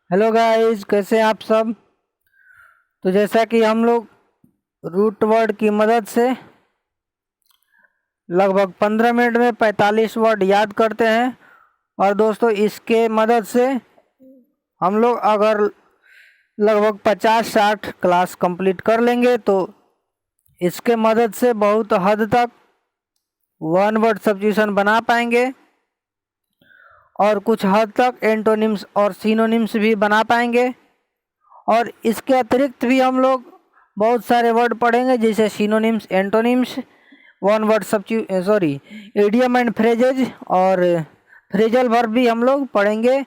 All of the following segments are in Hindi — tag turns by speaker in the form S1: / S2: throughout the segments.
S1: हेलो गाइस, कैसे हैं आप सब। तो जैसा कि हम लोग रूट वर्ड की मदद से लगभग 15 मिनट में 45 वर्ड याद करते हैं। और दोस्तों, इसके मदद से हम लोग अगर लगभग 50-60 क्लास कंप्लीट कर लेंगे तो इसके मदद से बहुत हद तक वन वर्ड सब्स्टिट्यूशन बना पाएंगे और कुछ हद तक एंटोनिम्स और सिनोनिम्स भी बना पाएंगे। और इसके अतिरिक्त भी हम लोग बहुत सारे वर्ड पढ़ेंगे, जैसे synonyms, antonyms, one word idiom and phrases और फ्रेजल वर्ब भी हम लोग पढ़ेंगे।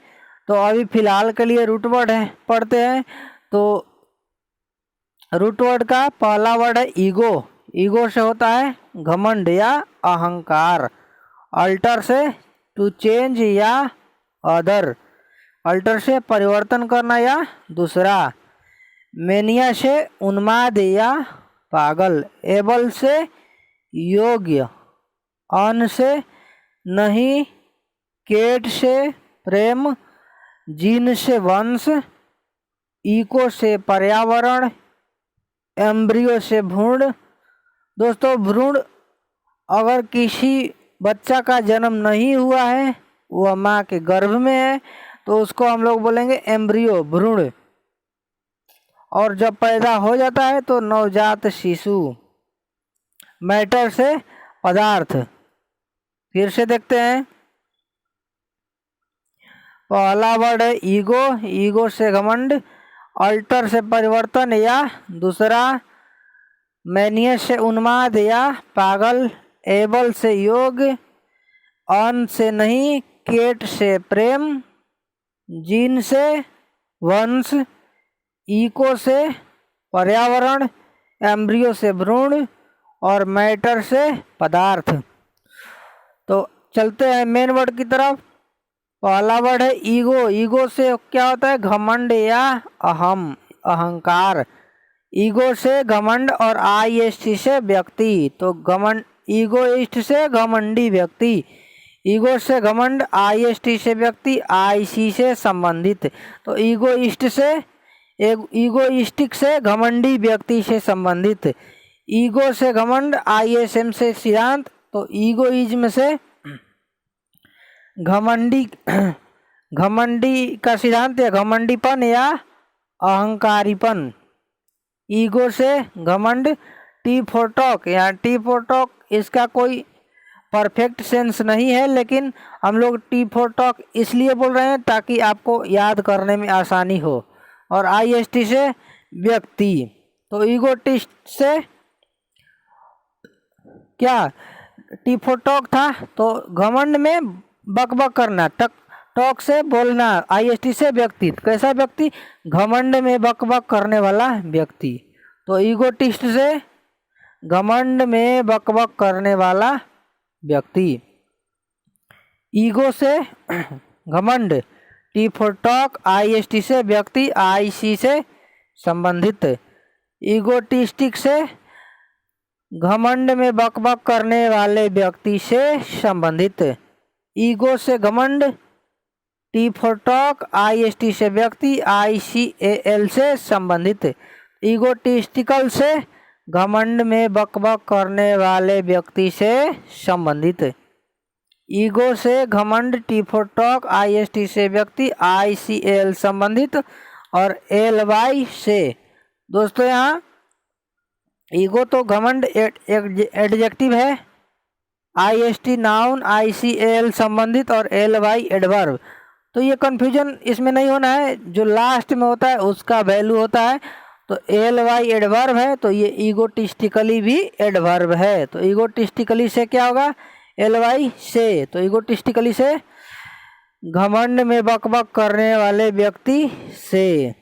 S1: तो अभी फ़िलहाल के लिए रूट वर्ड है पढ़ते हैं। तो रूट वर्ड का पहला वर्ड है ईगो। ईगो से होता है घमंड या अहंकार। अल्टर से टू चेंज या अदर। अल्टर से परिवर्तन करना या दूसरा। मेनिया से उन्माद या पागल। एबल से योग्य। अन से नहीं। केट से प्रेम। जीन से वंश। इको से पर्यावरण। एम्ब्रियो से भ्रूण। दोस्तों, भ्रूण अगर किसी बच्चा का जन्म नहीं हुआ है, वह माँ के गर्भ में है, तो उसको हम लोग बोलेंगे एम्ब्रियो, भ्रूण। और जब पैदा हो जाता है तो नवजात शिशु। मैटर से पदार्थ। फिर से देखते हैं। पहला वर्ड है ईगो। ईगो से घमंड। अल्टर से परिवर्तन या दूसरा। मैनियस से उन्माद या पागल। एबल से योग्य। अन से नहीं। केट से प्रेम। जीन से वंश। इको से पर्यावरण। एम्ब्रियो से भ्रूण और मैटर से पदार्थ। तो चलते हैं मेन वर्ड की तरफ। पहला वर्ड है ईगो। ईगो से क्या होता है? घमंड या अहंकार। ईगो से घमंड और आईएसटी से व्यक्ति। तो घमंड ईगोइस्ट से घमंडी व्यक्ति। ईगो से घमंड, आईएसटी से व्यक्ति, आईसी से संबंधित। तो ईगोइस्ट से ईगोइस्टिक से घमंडी व्यक्ति से संबंधित। ईगो से घमंड, आईएसएम से सिद्धांत। तो ईगोइज्म से घमंडी का सिद्धांत या घमंडीपन या अहंकारीपन। ईगो से घमंड। टी फॉर टॉक या टी फॉर टॉक, इसका कोई परफेक्ट सेंस नहीं है, लेकिन हम लोग टी फॉर टॉक इसलिए बोल रहे हैं ताकि आपको याद करने में आसानी हो। और आईएसटी से व्यक्ति। तो ईगोटिस्ट से क्या? टी फॉर टॉक था, तो घमंड में बकबक करना। टॉक से बोलना। आईएसटी से व्यक्ति। कैसा व्यक्ति? घमंड में बकबक करने वाला व्यक्ति। तो ईगोटिस्ट से घमंड में बकबक करने वाला व्यक्ति। ईगो से घमंड। टी फॉर टॉक, आईएसटी से व्यक्ति, आईसी से संबंधित। ईगोटिस्टिक से घमंड में बकबक करने वाले व्यक्ति से संबंधित। ईगो से घमंड। टी फॉर टॉक, आईएसटी से व्यक्ति, आईसीएल से संबंधित। ईगोटिस्टिकल से घमंड में बकबक करने वाले व्यक्ति से संबंधित। ईगो से घमंड, टी फॉर टॉक, आईएसटी से व्यक्ति, आईसीएल संबंधित। और एलवाई से। दोस्तों, यहाँ ईगो तो घमंड एडजेक्टिव है, आईएसटी नाउन, आईसीएल संबंधित और एलवाई एडवर्ब। तो ये कन्फ्यूजन इसमें नहीं होना है, जो लास्ट में होता है उसका वैल्यू होता है। तो एलवाई एडवर्ब है, तो ये ईगोटिस्टिकली भी एडवर्ब है। तो ईगोटिस्टिकली से क्या होगा? एलवाई से। तो ईगोटिस्टिकली से घमंड में बकबक करने वाले व्यक्ति से।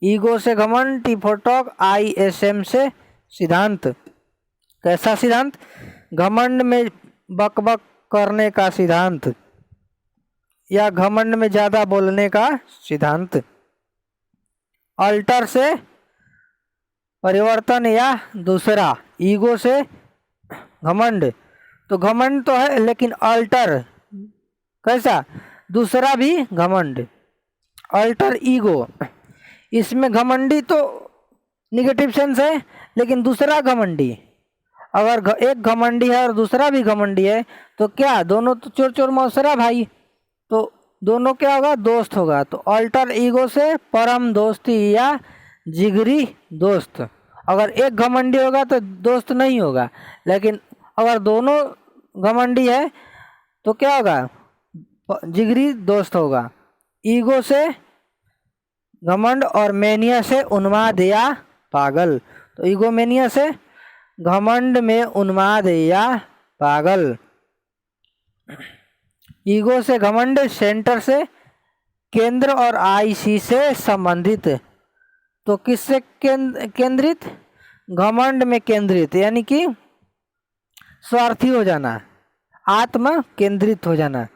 S1: ईगो से घमंड, टी फॉर टॉक, आईएसएम से सिद्धांत। कैसा सिद्धांत? घमंड में बकबक करने का सिद्धांत या घमंड में ज़्यादा बोलने का सिद्धांत। अल्टर से परिवर्तन या दूसरा। ईगो से घमंड, तो घमंड तो है, लेकिन अल्टर कैसा? दूसरा भी घमंड। अल्टर ईगो, इसमें घमंडी तो निगेटिव सेंस है, लेकिन दूसरा घमंडी, अगर एक घमंडी है और दूसरा भी घमंडी है तो क्या, दोनों तो चोर चोर मौसरा भाई, तो दोनों क्या होगा, दोस्त होगा। तो अल्टर ईगो से परम दोस्ती या जिगरी दोस्त। अगर एक घमंडी होगा तो दोस्त नहीं होगा, लेकिन अगर दोनों घमंडी है तो क्या होगा, जिगरी दोस्त होगा। ईगो से घमंड और मेनिया से उन्माद या पागल। तो ईगोमेनिया से घमंड में उन्माद या पागल। ईगो से घमंड, सेंटर से केंद्र और आईसी से संबंधित। तो किससे केंद्रित, घमंड में केंद्रित, यानी कि स्वार्थी हो जाना, आत्म केंद्रित हो जाना।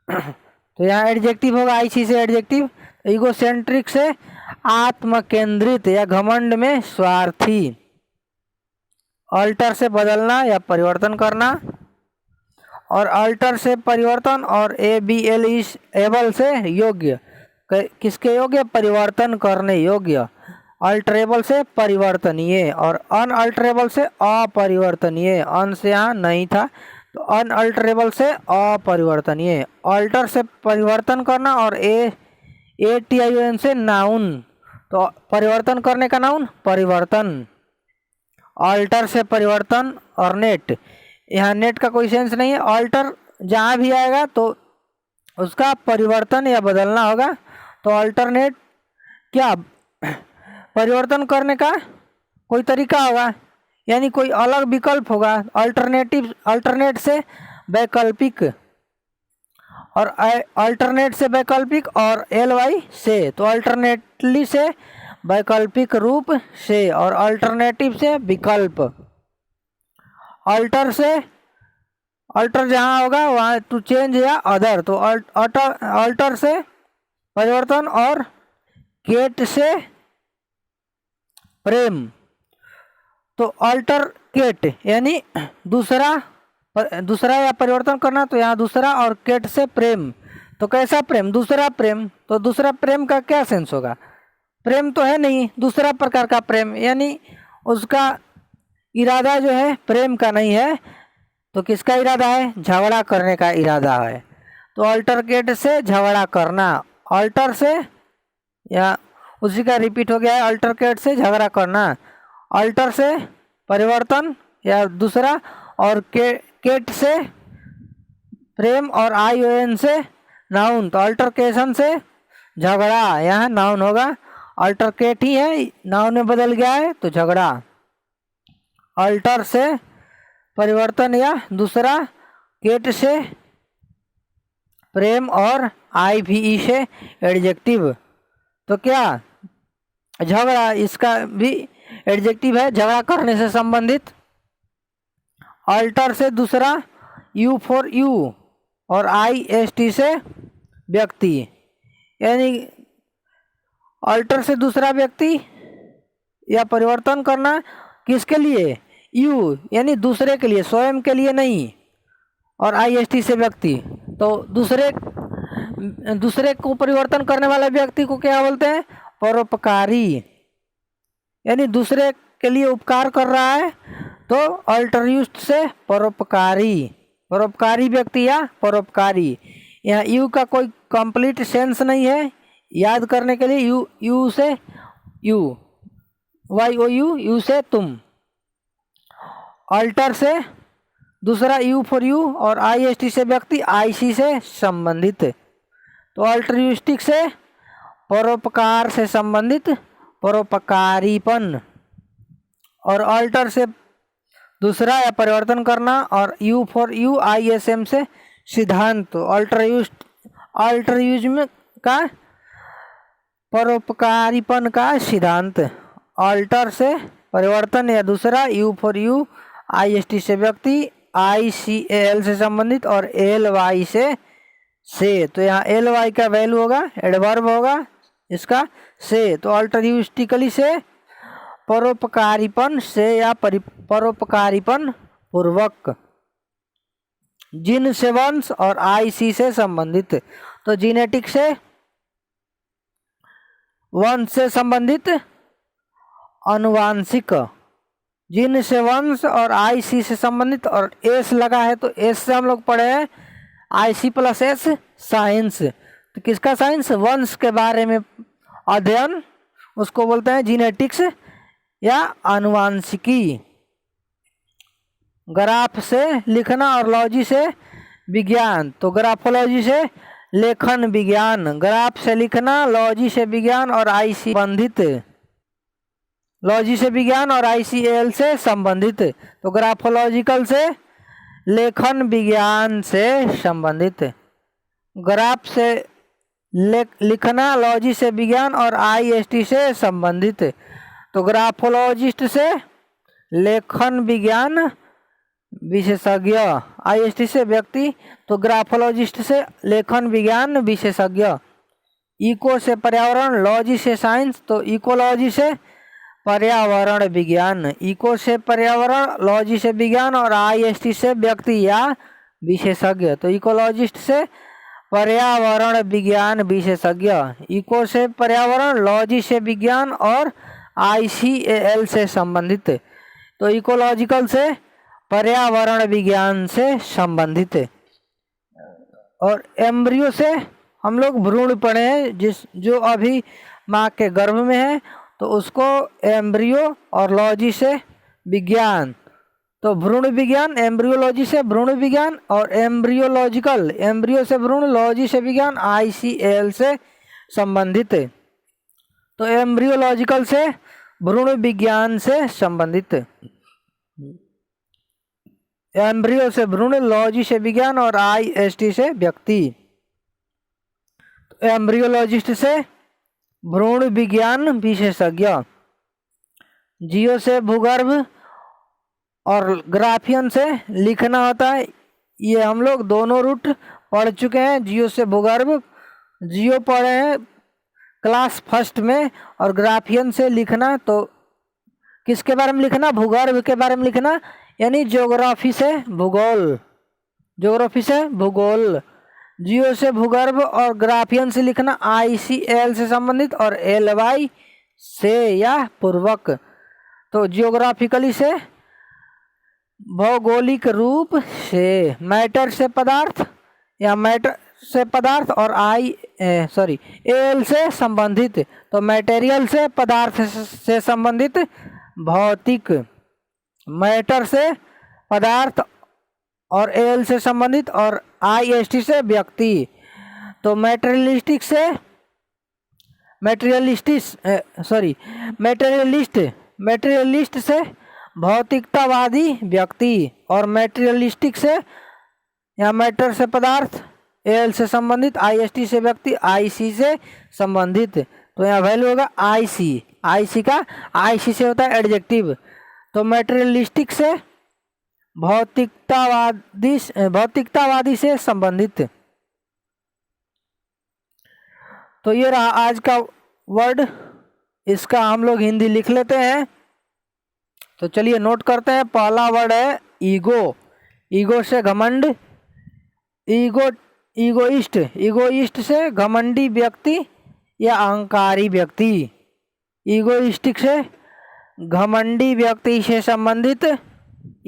S1: तो यहाँ एडजेक्टिव होगा आईसी से एडजेक्टिव, ईगोसेंट्रिक से आत्म केंद्रित या घमंड में स्वार्थी। अल्टर से बदलना या परिवर्तन करना, और अल्टर से परिवर्तन, और एबल इज एबल से योग्य, किसके योग्य, परिवर्तन करने योग्य। अल्टरेबल से परिवर्तनीय, और अनअल्टरेबल से अपरिवर्तनीय, अन से यहाँ नहीं था तो अनअल्टरेबल से अपरिवर्तनीय। अल्टर से परिवर्तन करना, और ATION से नाउन, तो परिवर्तन करने का नाउन परिवर्तन। अल्टर से परिवर्तन, और नेट, यहाँ नेट का कोई सेंस नहीं है, अल्टर जहाँ भी आएगा तो उसका परिवर्तन या बदलना होगा। तो अल्टरनेट क्या, परिवर्तन करने का कोई तरीका होगा, यानी कोई अलग विकल्प होगा। अल्टरनेटिव, अल्टरनेट से वैकल्पिक, और अल्टरनेट से वैकल्पिक, और LY से, तो अल्टरनेटली से वैकल्पिक रूप से, और अल्टरनेटिव से विकल्प। अल्टर से, अल्टर जहाँ होगा वहाँ टू चेंज या अदर, तो अल्टर से परिवर्तन, और केट से प्रेम। तो अल्टर केट यानी दूसरा या परिवर्तन करना, तो यहाँ दूसरा, और केट से प्रेम, तो कैसा प्रेम, दूसरा प्रेम। तो दूसरा प्रेम का क्या सेंस होगा, प्रेम तो है नहीं, दूसरा प्रकार का प्रेम, यानी उसका इरादा जो है प्रेम का नहीं है, तो किसका इरादा है, झगड़ा करने का इरादा है। तो अल्टरकेट से झगड़ा करना, अल्टर से, या उसी का रिपीट हो गया है, अल्टरकेट से झगड़ा करना। अल्टर से परिवर्तन या दूसरा, और केट से प्रेम, और ION से नाउन, तो अल्टरकेशन से झगड़ा, यहाँ नाउन होगा। अल्टरकेट ही है, नाउन में बदल गया है तो झगड़ा। अल्टर से परिवर्तन या दूसरा, केट से प्रेम, और IVE से एडजेक्टिव। तो क्या, झगड़ा, इसका भी एडजेक्टिव है, झगड़ा करने से संबंधित। अल्टर से दूसरा, U for you, और IST से व्यक्ति, यानी अल्टर से दूसरा व्यक्ति या परिवर्तन करना, किसके लिए, यू यानी दूसरे के लिए, स्वयं के लिए नहीं, और IST से व्यक्ति। तो दूसरे को परिवर्तन करने वाले व्यक्ति को क्या बोलते हैं, परोपकारी, यानी दूसरे के लिए उपकार कर रहा है, तो अल्टरयूस्ट से परोपकारी व्यक्ति या परोपकारी। यहाँ यू का कोई कंप्लीट सेंस नहीं है, याद करने के लिए यू से YOU, यू से तुम। अल्टर से दूसरा, U for you, और IST से व्यक्ति, IC से संबंधित। तो अल्टरयूस्टिक से परोपकार से संबंधित, परोपकारीपन। और अल्टर से दूसरा या परिवर्तन करना, और U for you, ISM से सिद्धांत। तो अल्टरयूज्म का परोपकारीपन का सिद्धांत। अल्टर से परिवर्तन या दूसरा, U for you, IST से व्यक्ति, ICAL से संबंधित, और LY से। तो यहाँ LY का वैल्यू होगा, एडवर्ब होगा इसका से। तो अल्टरयूस्टिकली से परोपकारीपन से या परोपकारीपन पूर्वक। जीन से वंश, और IC से संबंधित। तो जीनेटिक से वंश से संबंधित आनुवांशिक, जीन से वंश, और IC से संबंधित, और S लगा है तो S से हम लोग पढ़े हैं IC प्लस S साइंस। तो किसका साइंस? वंश के बारे में अध्ययन, उसको बोलते हैं जीनेटिक्स या आनुवांशिकी। ग्राफ से लिखना और लॉजी से विज्ञान, तो ग्राफोलॉजी से लेखन विज्ञान, ग्राफ से लिखना, लॉजी से विज्ञान और IC संबंधित, लॉजी से विज्ञान और ICAL से संबंधित। तो ग्राफोलॉजिकल से लेखन विज्ञान से संबंधित, ग्राफ से लिखना, लॉजी से विज्ञान और IST से संबंधित। तो ग्राफोलॉजिस्ट से लेखन विज्ञान विशेषज्ञ, IST से व्यक्ति, तो ग्राफोलॉजिस्ट से लेखन विज्ञान विशेषज्ञ। इको से पर्यावरण, लॉजी से साइंस, तो इकोलॉजी से पर्यावरण विज्ञान, इको से पर्यावरण, लॉजी से विज्ञान और IST से व्यक्ति या विशेषज्ञ। तो इकोलॉजिस्ट से पर्यावरण विज्ञान विशेषज्ञ, इको से पर्यावरण, लॉजी से विज्ञान और ICAL से संबंधित। तो इकोलॉजिकल से पर्यावरण विज्ञान से संबंधित। और एम्ब्रियो से हम लोग भ्रूण पढ़े हैं, जो अभी माँ के गर्भ में है, तो उसको एम्ब्रियो, और लॉजी से विज्ञान, तो भ्रूण विज्ञान, एम्ब्रियोलॉजी से भ्रूण विज्ञान, और एम्ब्रियोलॉजिकल, एम्ब्रियो से भ्रूण, लॉजी से विज्ञान, ICAL से संबंधित। तो एम्ब्रियोलॉजिकल से भ्रूण विज्ञान से संबंधित, एम्ब्रियो से भ्रूण, लॉजी से विज्ञान और IST से व्यक्ति। तो एम्ब्रियोलॉजिस्ट से भ्रूण विज्ञान विशेषज्ञ, जियो से भूगर्भ और ग्राफियन से लिखना होता है। ये हम लोग दोनों रूट पढ़ चुके हैं, जियो से भूगर्भ, जियो पढ़े हैं क्लास फर्स्ट में, और ग्राफियन से लिखना, तो किसके बारे में लिखना? भूगर्भ के बारे में लिखना, यानी ज्योग्राफी से भूगोल, ज्योग्राफी से भूगोल। जियो से भूगर्भ और ग्राफियन से लिखना ICAL से संबंधित, और LY से या पूर्वक। तो जियोग्राफिकली से भौगोलिक रूप से, मैटर से पदार्थ या मैटर से पदार्थ, और AL से संबंधित, तो मटेरियल से पदार्थ से संबंधित भौतिक, मैटर से पदार्थ और AL से संबंधित, और IST से व्यक्ति। तो मटेरियलिस्ट से भौतिकतावादी व्यक्ति, और मटेरियलिस्टिक से या मैटर से पदार्थ, AL से संबंधित, IST से व्यक्ति, IC से संबंधित। तो यहाँ वैल्यू होगा IC का IC से होता है एडजेक्टिव। तो मटेरियलिस्टिक से भौतिकतावादी से संबंधित। तो ये रहा आज का वर्ड, इसका हम लोग हिंदी लिख लेते हैं। तो चलिए नोट करते हैं। पहला वर्ड है ईगो, ईगो से घमंड, ईगोइस्ट से घमंडी व्यक्ति या अहंकारी व्यक्ति, ईगोइस्टिक से घमंडी व्यक्ति से संबंधित,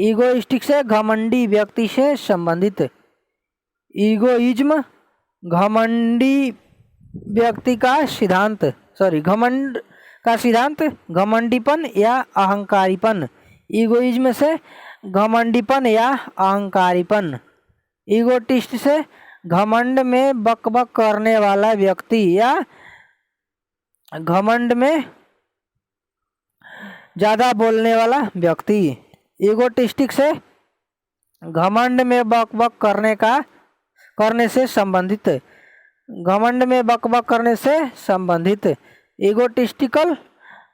S1: ईगोइस्टिक से घमंडी व्यक्ति से संबंधित। ईगोइज्म घमंडी व्यक्ति का सिद्धांत, घमंड का सिद्धांत, घमंडीपन या अहंकारीपन। ईगोइज्म से घमंडीपन या अहंकारीपन। ईगोटिस्ट से घमंड में बकबक करने वाला व्यक्ति या घमंड में ज़्यादा बोलने वाला व्यक्ति। ईगोटिस्टिक से घमंड में बकबक करने से संबंधित, घमंड में बकबक करने से संबंधित। ईगोटिस्टिकल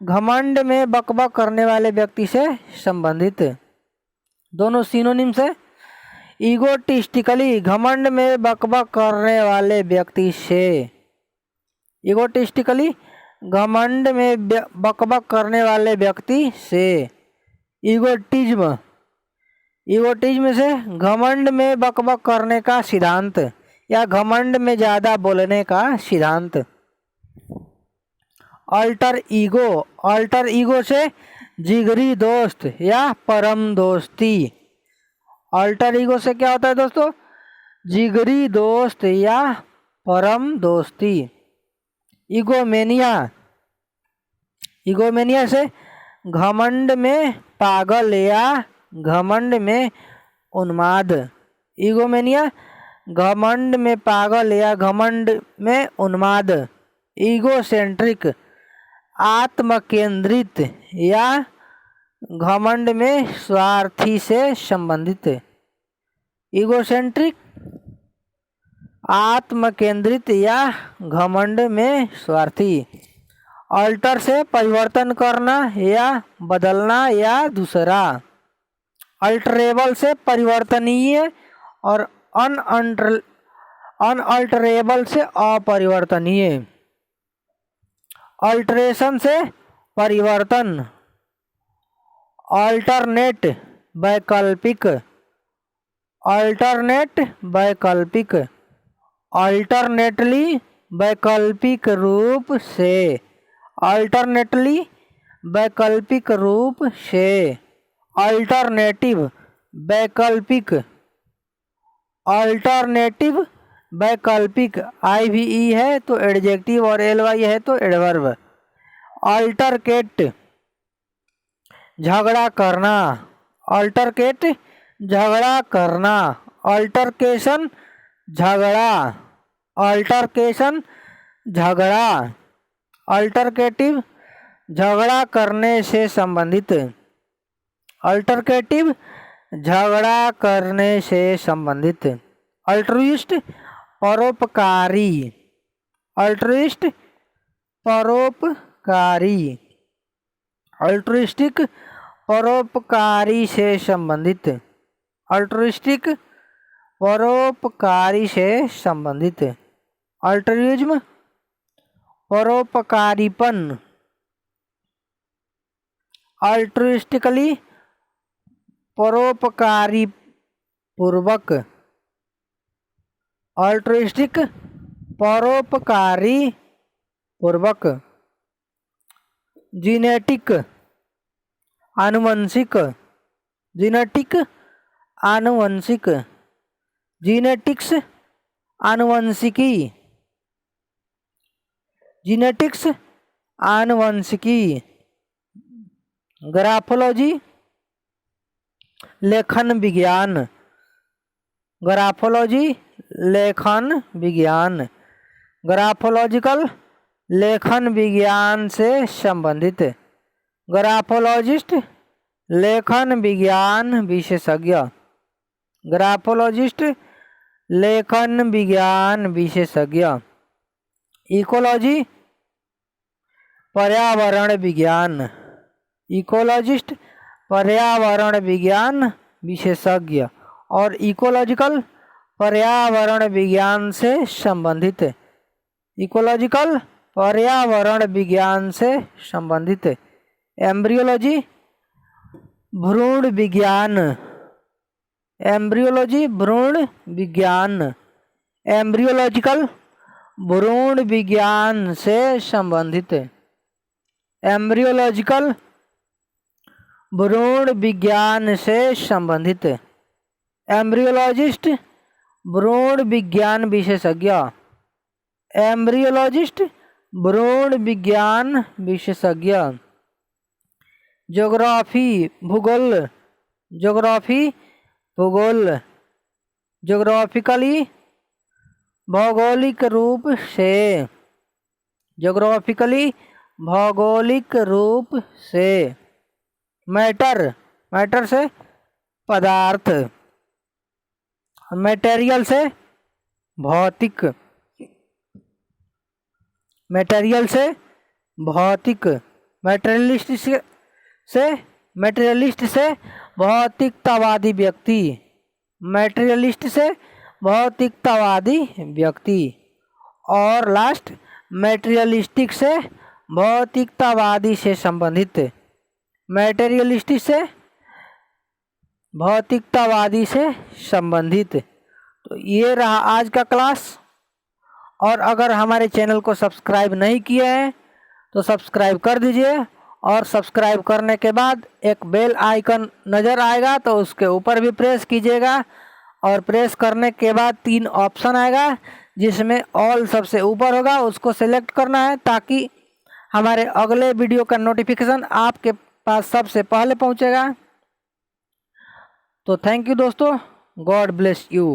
S1: घमंड में बकबक करने वाले व्यक्ति से संबंधित। दोनों सिनोनिम से। ईगोटिस्टिकली घमंड में बकबक करने वाले व्यक्ति से, ईगोटिस्टिकली घमंड में बकबक करने वाले व्यक्ति से। ईगोटिज्म, ईगोटिज्म से घमंड में बकबक करने का सिद्धांत या घमंड में ज़्यादा बोलने का सिद्धांत। अल्टर ईगो से जिगरी दोस्त या परम दोस्ती। अल्टर ईगो से क्या होता है दोस्तों? जिगरी दोस्त या परम दोस्ती। ईगोमेनिया से घमंड में पागल या घमंड में उन्माद। ईगोमेनिया घमंड में पागल या घमंड में उन्माद। ईगोसेंट्रिक आत्मकेंद्रित या घमंड में स्वार्थी से संबंधित। ईगोसेंट्रिक आत्मकेंद्रित या घमंड में स्वार्थी। अल्टर से परिवर्तन करना या बदलना या दूसरा। अल्टरेबल से परिवर्तनीय और अनअल्टरेबल से अपरिवर्तनीय। अल्टरेशन से परिवर्तन। अल्टरनेट वैकल्पिक। अल्टरनेटली वैकल्पिक रूप से। अल्टरनेटिव वैकल्पिक IVE है तो एडजेक्टिव और LY है तो एडवर्ब। अल्टरकेट झगड़ा करना। अल्टरकेशन झगड़ा। अल्टरकेटिव झगड़ा करने से संबंधित। अल्ट्रुइस्ट अल्ट्रुइस्टिक परोपकारी से संबंधित। अल्ट्रुइज्म परोपकारीपन। अल्ट्रुइस्टिकली परोपकारी पूर्वक। अल्ट्रुइस्टिक परोपकारी पूर्वक। जीनेटिक आनुवंशिक। जीनेटिक्स आनुवंशिकी। ग्राफोलॉजी लेखन विज्ञान। ग्राफोलॉजिकल लेखन विज्ञान से संबंधित। ग्राफोलॉजिस्ट लेखन विज्ञान विशेषज्ञ। इकोलॉजी पर्यावरण विज्ञान। इकोलॉजिस्ट पर्यावरण विज्ञान विशेषज्ञ और इकोलॉजिकल पर्यावरण विज्ञान से संबंधित। एम्ब्रियोलॉजी भ्रूण विज्ञान। एम्ब्रियोलॉजिकल भ्रूण विज्ञान से संबंधित। एम्ब्रियोलॉजिस्ट भ्रूण विज्ञान विशेषज्ञ। ज्योग्राफी भूगोल। ज्योग्राफिकली भौगोलिक रूप से। मैटर से पदार्थ। मटेरियल से भौतिक। मटेरियलिस्ट से भौतिकतावादी व्यक्ति। और लास्ट मटेरियलिस्टिक से भौतिकतावादी से संबंधित। तो ये रहा आज का क्लास। और अगर हमारे चैनल को सब्सक्राइब नहीं किए हैं तो सब्सक्राइब कर दीजिए। और सब्सक्राइब करने के बाद एक बेल आइकन नज़र आएगा तो उसके ऊपर भी प्रेस कीजिएगा। और प्रेस करने के बाद 3 ऑप्शन आएगा, जिसमें ऑल सबसे ऊपर होगा, उसको सेलेक्ट करना है ताकि हमारे अगले वीडियो का नोटिफिकेशन आपके पास सबसे पहले पहुंचेगा। तो थैंक यू दोस्तों, गॉड ब्लेस यू।